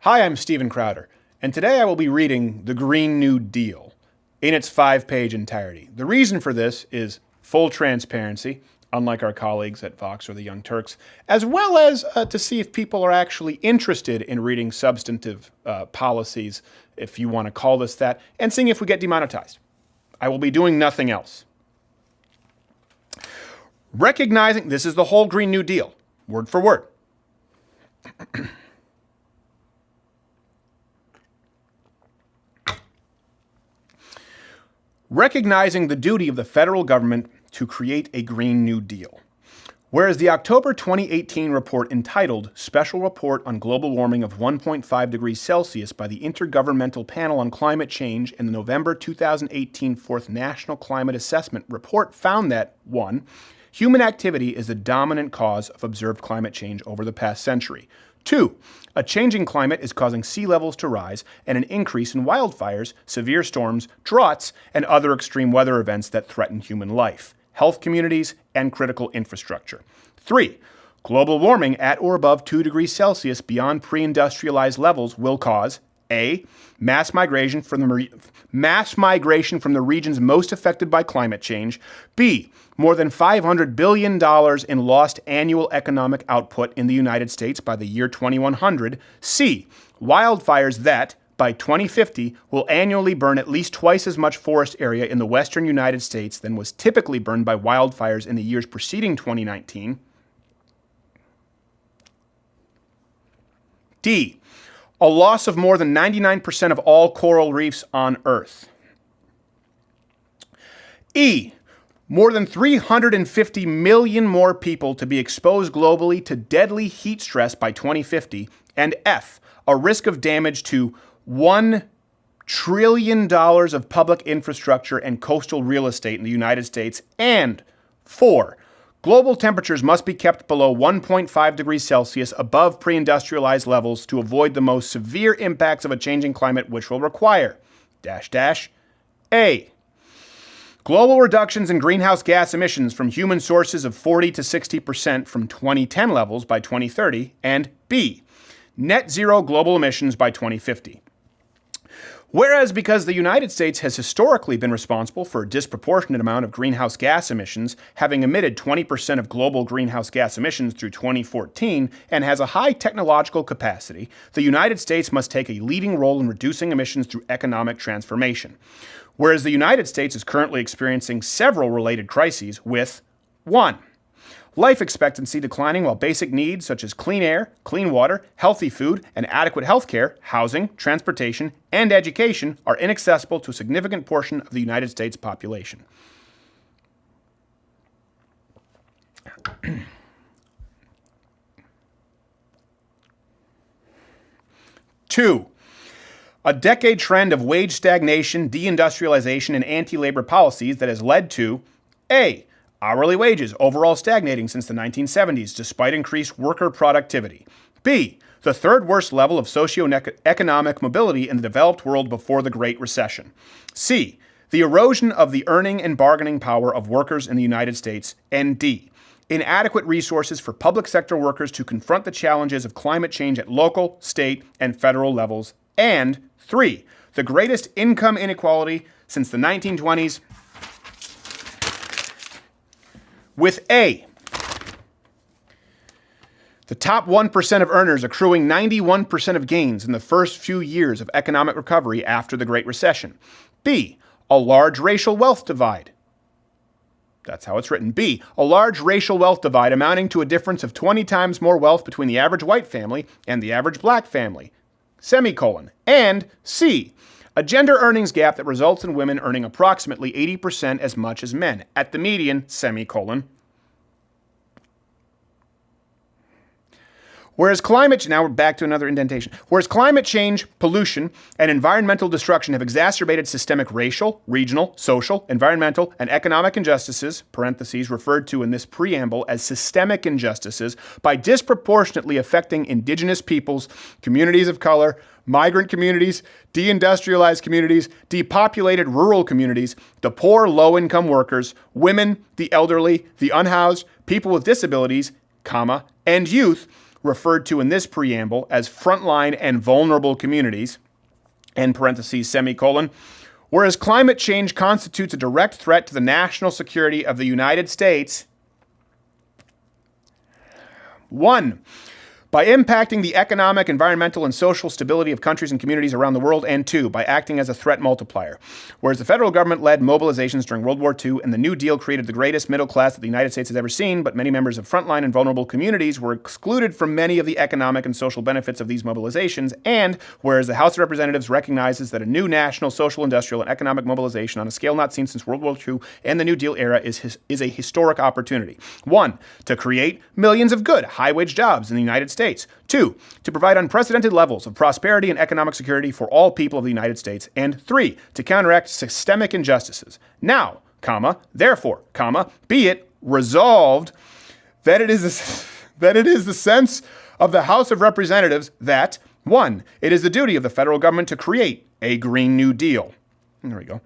Hi, I'm Steven Crowder, and today I will be reading The Green New Deal in its 5-page entirety. The reason for this is full transparency, unlike our colleagues at Vox or the Young Turks, as well as to see if people are actually interested in reading substantive policies, if you want to call this that, and seeing if we get demonetized. I will be doing nothing else. Recognizing this is the whole Green New Deal, word for word. Recognizing the duty of the federal government to create a Green New Deal. Whereas the October 2018 report entitled Special Report on Global Warming of 1.5 degrees Celsius by the Intergovernmental Panel on Climate Change and the November 2018 Fourth National Climate Assessment report found that 1. Human activity is the dominant cause of observed climate change over the past century. 2. A changing climate is causing sea levels to rise and an increase in wildfires, severe storms, droughts, and other extreme weather events that threaten human life, health communities, and critical infrastructure. 3. Global warming at or above 2 degrees Celsius beyond pre-industrialized levels will cause A. Mass migration from the regions most affected by climate change. B. More than $500 billion in lost annual economic output in the United States by the year 2100. C. Wildfires that, by 2050, will annually burn at least twice as much forest area in the western United States than was typically burned by wildfires in the years preceding 2019. D. A loss of more than 99% of all coral reefs on Earth. E. More than 350 million more people to be exposed globally to deadly heat stress by 2050. And F. A risk of damage to $1 trillion of public infrastructure and coastal real estate in the United States. And 4. Global temperatures must be kept below 1.5 degrees Celsius above pre-industrialized levels to avoid the most severe impacts of a changing climate, which will require A. Global reductions in greenhouse gas emissions from human sources of 40 to 60% from 2010 levels by 2030, and B. Net zero global emissions by 2050. Whereas because the United States has historically been responsible for a disproportionate amount of greenhouse gas emissions, having emitted 20% of global greenhouse gas emissions through 2014 and has a high technological capacity, the United States must take a leading role in reducing emissions through economic transformation. Whereas the United States is currently experiencing several related crises with 1. Life expectancy declining while basic needs such as clean air, clean water, healthy food, and adequate health care, housing, transportation, and education are inaccessible to a significant portion of the United States population. 2. A decade trend of wage stagnation, deindustrialization, and anti-labor policies that has led to A. Hourly wages overall stagnating since the 1970s despite increased worker productivity. B. The third worst level of socioeconomic mobility in the developed world before the Great Recession. C. The erosion of the earning and bargaining power of workers in the United States. And D. Inadequate resources for public sector workers to confront the challenges of climate change at local, state, and federal levels. And 3. The greatest income inequality since the 1920s, with A. The top 1% of earners accruing 91% of gains in the first few years of economic recovery after the Great Recession. B. A large racial wealth divide. That's how it's written. B. A large racial wealth divide amounting to a difference of 20 times more wealth between the average white family and the average black family. Semicolon. And C. A gender earnings gap that results in women earning approximately 80% as much as men at the median, semicolon. Whereas now we're back to another indentation. Whereas climate change, pollution, and environmental destruction have exacerbated systemic racial, regional, social, environmental, and economic injustices, parentheses referred to in this preamble as systemic injustices, by disproportionately affecting indigenous peoples, communities of color, migrant communities, deindustrialized communities, depopulated rural communities, the poor low-income workers, women, the elderly, the unhoused, people with disabilities, and youth, referred to in this preamble as frontline and vulnerable communities, end parentheses, semicolon, whereas climate change constitutes a direct threat to the national security of the United States, 1, by impacting the economic, environmental, and social stability of countries and communities around the world, and 2, by acting as a threat multiplier. Whereas the federal government led mobilizations during World War II and the New Deal created the greatest middle class that the United States has ever seen, but many members of frontline and vulnerable communities were excluded from many of the economic and social benefits of these mobilizations, and whereas the House of Representatives recognizes that a new national, social, industrial, and economic mobilization on a scale not seen since World War II and the New Deal era is a historic opportunity. 1, to create millions of good, high-wage jobs in the United States. 2, to provide unprecedented levels of prosperity and economic security for all people of the United States. And 3, to counteract systemic injustices. Now, therefore, be it resolved that it is the sense of the House of Representatives that 1, it is the duty of the federal government to create a Green New Deal. There we go.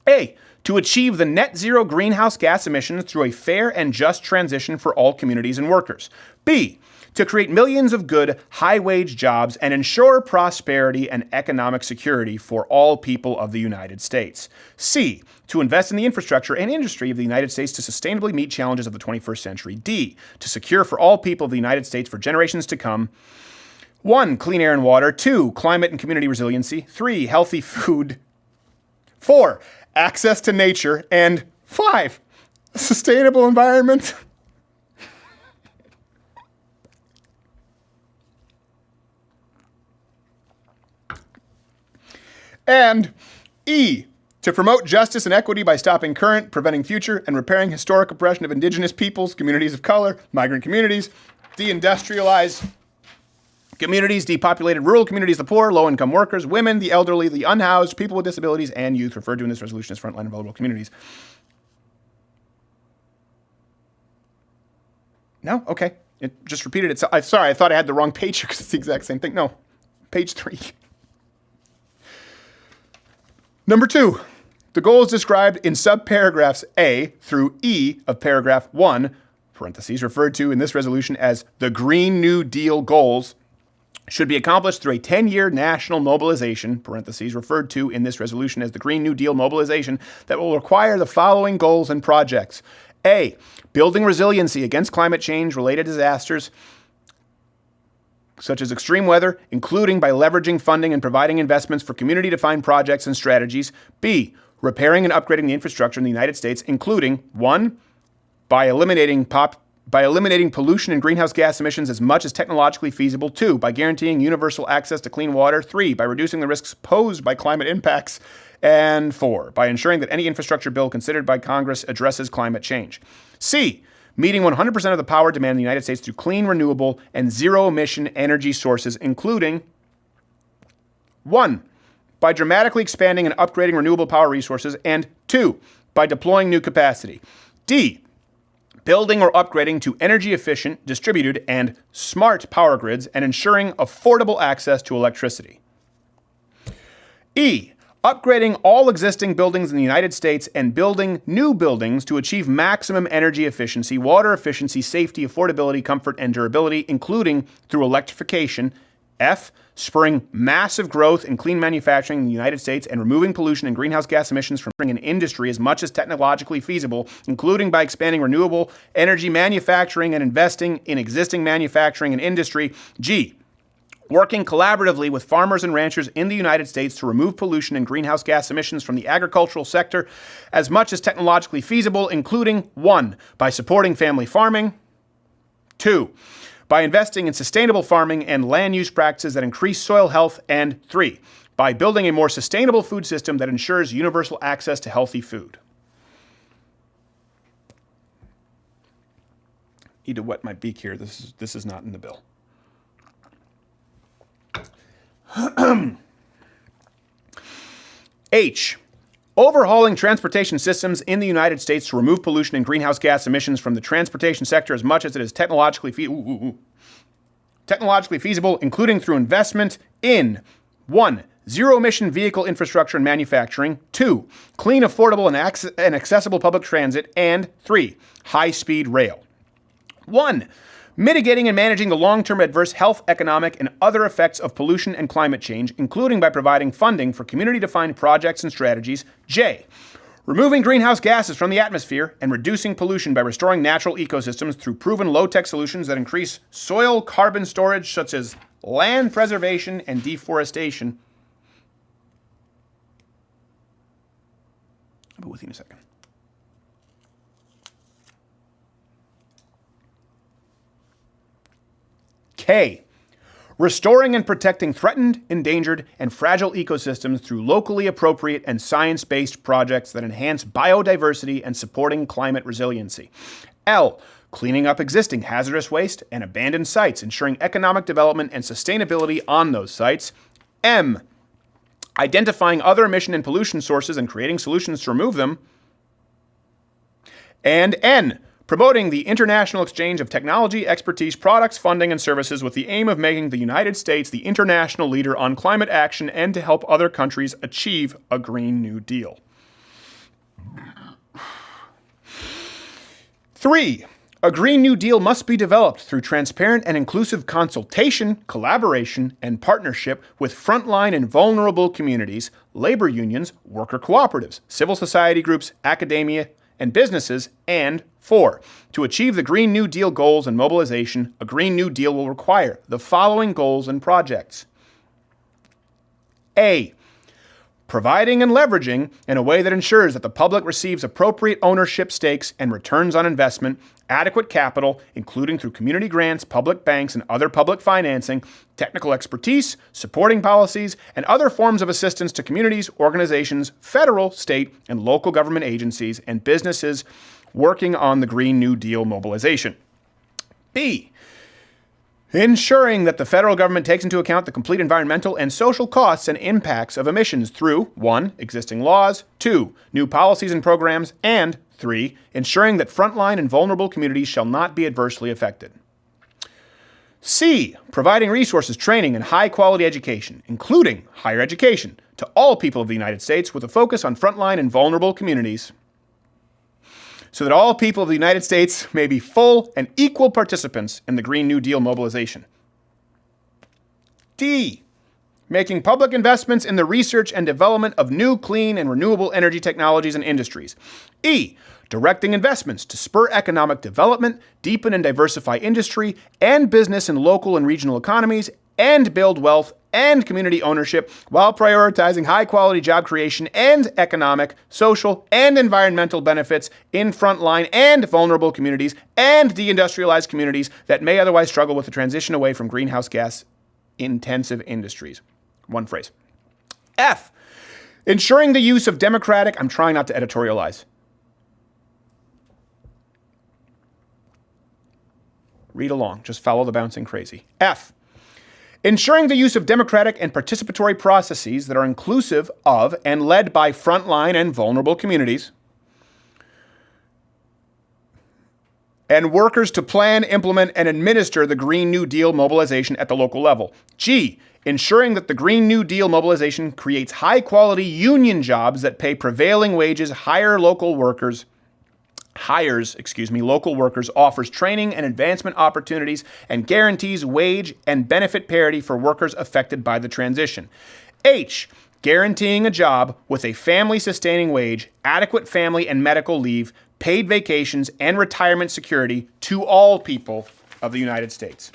A, to achieve the net zero greenhouse gas emissions through a fair and just transition for all communities and workers. B, to create millions of good, high-wage jobs and ensure prosperity and economic security for all people of the United States. C, to invest in the infrastructure and industry of the United States to sustainably meet challenges of the 21st century. D, to secure for all people of the United States for generations to come 1, clean air and water. 2, climate and community resiliency. 3, healthy food. 4, access to nature. And 5, a sustainable environment. And E, to promote justice and equity by stopping current, preventing future, and repairing historic oppression of indigenous peoples, communities of color, migrant communities, deindustrialized communities, depopulated rural communities, the poor, low-income workers, women, the elderly, the unhoused, people with disabilities, and youth, referred to in this resolution as frontline and vulnerable communities. No? Okay. It just repeated itself. I'm sorry, I thought I had the wrong page here because it's the exact same thing. No. Page 3. Number 2, the goals described in subparagraphs A through E of paragraph 1, parentheses, referred to in this resolution as the Green New Deal goals, should be accomplished through a 10-year national mobilization, parentheses, referred to in this resolution as the Green New Deal mobilization, that will require the following goals and projects. A, building resiliency against climate change-related disasters, such as extreme weather, including by leveraging funding and providing investments for community-defined projects and strategies. B, repairing and upgrading the infrastructure in the United States, including 1, by eliminating pollution and greenhouse gas emissions as much as technologically feasible. 2, by guaranteeing universal access to clean water. 3, by reducing the risks posed by climate impacts. And 4, by ensuring that any infrastructure bill considered by Congress addresses climate change. C, meeting 100% of the power demand in the United States through clean, renewable, and zero-emission energy sources, including 1, by dramatically expanding and upgrading renewable power resources, and 2, by deploying new capacity. D, building or upgrading to energy-efficient, distributed, and smart power grids and ensuring affordable access to electricity. E, upgrading all existing buildings in the United States and building new buildings to achieve maximum energy efficiency, water efficiency, safety, affordability, comfort, and durability, including through electrification. F, spurring massive growth in clean manufacturing in the United States and removing pollution and greenhouse gas emissions from an industry as much as technologically feasible, including by expanding renewable energy manufacturing and investing in existing manufacturing and industry. G, working collaboratively with farmers and ranchers in the United States to remove pollution and greenhouse gas emissions from the agricultural sector as much as technologically feasible, including 1, by supporting family farming. 2, by investing in sustainable farming and land use practices that increase soil health. And 3, by building a more sustainable food system that ensures universal access to healthy food. Need to wet my beak here. This is not in the bill. H, overhauling transportation systems in the United States to remove pollution and greenhouse gas emissions from the transportation sector as much as it is technologically feasible, including through investment in 1, zero-emission vehicle infrastructure and manufacturing. 2, clean, affordable, and accessible public transit. And 3, high-speed rail. 1, Mitigating and managing the long-term adverse health, economic, and other effects of pollution and climate change, including by providing funding for community-defined projects and strategies. J. Removing greenhouse gases from the atmosphere and reducing pollution by restoring natural ecosystems through proven low-tech solutions that increase soil carbon storage, such as land preservation and deforestation. I'll be with you in a second. K. Restoring and protecting threatened, endangered, and fragile ecosystems through locally appropriate and science-based projects that enhance biodiversity and supporting climate resiliency. L. Cleaning up existing hazardous waste and abandoned sites, ensuring economic development and sustainability on those sites. M. Identifying other emission and pollution sources and creating solutions to remove them. And N. Promoting the international exchange of technology, expertise, products, funding, and services with the aim of making the United States the international leader on climate action and to help other countries achieve a Green New Deal. 3. A Green New Deal must be developed through transparent and inclusive consultation, collaboration, and partnership with frontline and vulnerable communities, labor unions, worker cooperatives, civil society groups, academia, and businesses. And 4. To achieve the Green New Deal goals and mobilization, a Green New Deal will require the following goals and projects. A. Providing and leveraging in a way that ensures that the public receives appropriate ownership stakes and returns on investment, adequate capital, including through community grants, public banks, and other public financing, technical expertise, supporting policies, and other forms of assistance to communities, organizations, federal, state, and local government agencies, and businesses working on the Green New Deal mobilization. B. Ensuring that the federal government takes into account the complete environmental and social costs and impacts of emissions through 1. Existing laws, 2. New policies and programs, and 3. Ensuring that frontline and vulnerable communities shall not be adversely affected. C. Providing resources, training, and high-quality education, including higher education, to all people of the United States with a focus on frontline and vulnerable communities, so that all people of the United States may be full and equal participants in the Green New Deal mobilization. D. Making public investments in the research and development of new clean and renewable energy technologies and industries. E. Directing investments to spur economic development, deepen and diversify industry and business in local and regional economies, and build wealth and community ownership while prioritizing high-quality job creation and economic, social, and environmental benefits in frontline and vulnerable communities and deindustrialized communities that may otherwise struggle with the transition away from greenhouse gas-intensive industries. One phrase. F. Ensuring the use of democratic... I'm trying not to editorialize. Read along. Just follow the bouncing crazy. F. Ensuring the use of democratic and participatory processes that are inclusive of and led by frontline and vulnerable communities, and workers to plan, implement, and administer the Green New Deal mobilization at the local level. G. Ensuring that the Green New Deal mobilization creates high-quality union jobs that pay prevailing wages, local workers, offers training and advancement opportunities, and guarantees wage and benefit parity for workers affected by the transition. H. Guaranteeing a job with a family-sustaining wage, adequate family and medical leave, paid vacations, and retirement security to all people of the United States.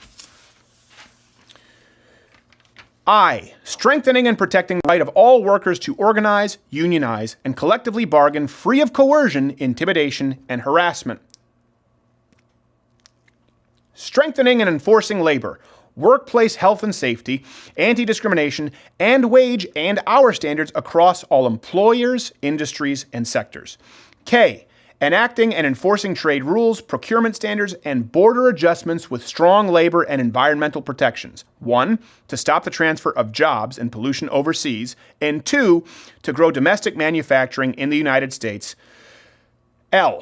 I. Strengthening and protecting the right of all workers to organize, unionize, and collectively bargain free of coercion, intimidation, and harassment. Strengthening and enforcing labor, workplace health and safety, anti-discrimination, and wage and hour standards across all employers, industries, and sectors. K. Enacting and enforcing trade rules, procurement standards, and border adjustments with strong labor and environmental protections. 1. To stop the transfer of jobs and pollution overseas. And 2. To grow domestic manufacturing in the United States. L.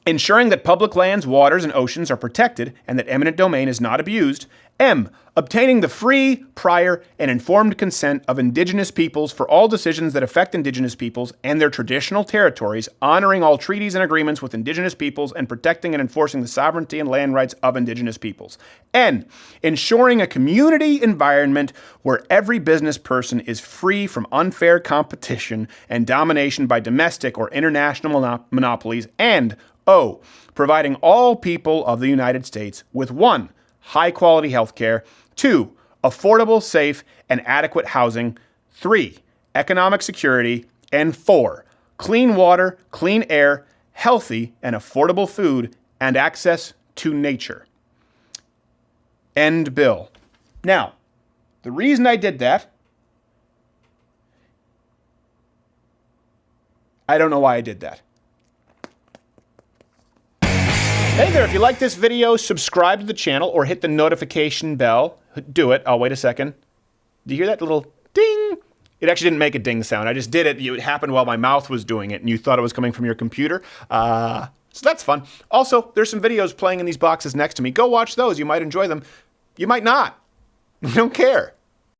Ensuring that public lands, waters, and oceans are protected and that eminent domain is not abused. M. Obtaining the free, prior, and informed consent of Indigenous peoples for all decisions that affect Indigenous peoples and their traditional territories, honoring all treaties and agreements with Indigenous peoples, and protecting and enforcing the sovereignty and land rights of Indigenous peoples. N. Ensuring a community environment where every business person is free from unfair competition and domination by domestic or international monopolies. And O. Providing all people of the United States with 1. High-quality health care. 2. Affordable, safe, and adequate housing. 3. Economic security. And 4. Clean water, clean air, healthy and affordable food, and access to nature. End bill. Now, the reason I did that, I don't know why I did that. Hey there, if you like this video, subscribe to the channel or hit the notification bell. Do it. I'll wait a second. Do you hear that little ding? It actually didn't make a ding sound. I just did it. It happened while my mouth was doing it, and you thought it was coming from your computer. So that's fun. Also, there's some videos playing in these boxes next to me. Go watch those. You might enjoy them. You might not. I don't care.